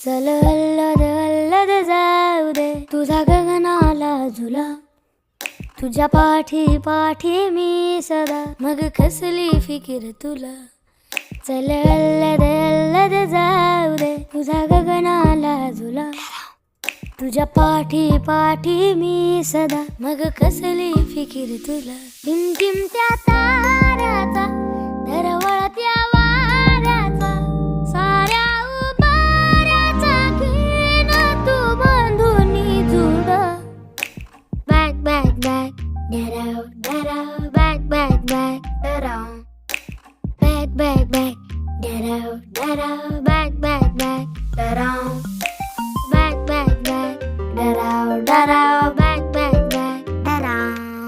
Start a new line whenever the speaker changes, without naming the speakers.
चल अल्लद अल्लद जाऊ दे तुझा गगनाला झुला. तुझ्या पाठी पाठी मी सदा, मग कसली फिकीर तुला. चल अल्लद अल्लद जाऊ दे तुझा गगनाला झुला. तुझ्या पाठी पाठी मी सदा, मग कसली फिकीर तुला. टिमटिमत्या ताऱ्याचा दरवळत्या वाऱ्याचा, साऱ्या उभाऱ्याचा घेण तू बांधून जुड. बॅग बॅग बॅग डराव डराव, बॅग बॅग बॅग डराव. बॅग बॅग बॅग डराव डराव.